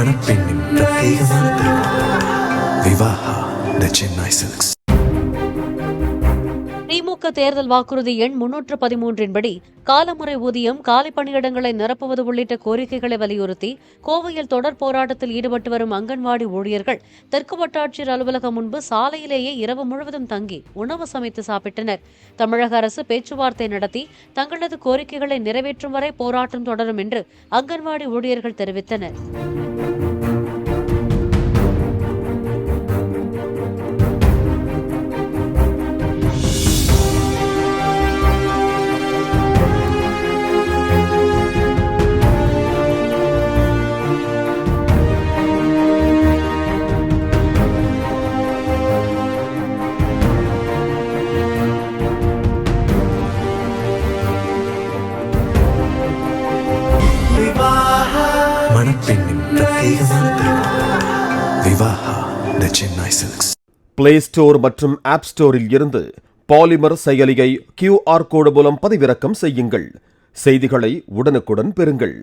மணப்பெண்ணின் பிரத்யேகமான திருமணம் விவாஹா தி சென்னை சில்க்ஸ். திமுக தேர்தல் வாக்குறுதி எண் 313 படி காலமுறை ஊதியம், காலி பணியிடங்களை நிரப்புவது உள்ளிட்ட கோரிக்கைகளை வலியுறுத்தி கோவையில் தொடர் போராட்டத்தில் ஈடுபட்டு வரும் அங்கன்வாடி ஊழியர்கள் தெற்கு வட்டாட்சியர் அலுவலகம் முன்பு சாலையிலேயே இரவு முழுவதும் தங்கி உணவு சமைத்து சாப்பிட்டனர். தமிழக அரசு பேச்சுவார்த்தை நடத்தி தங்களது கோரிக்கைகளை நிறைவேற்றும் வரை போராட்டம் தொடரும் என்று அங்கன்வாடி ஊழியர்கள் தெரிவித்தனர். மணப்பெண்ணின் பிரத்யேகமான திருமணம் விவாஹா தி சென்னை சில்க்ஸ். பிளே ஸ்டோர் மற்றும் ஆப் ஸ்டோரில் இருந்து பாலிமர் செயலியை QR கோடு மூலம் பதிவிறக்கம் செய்யுங்கள். செய்திகளை உடனுக்குடன் பெறுங்கள்.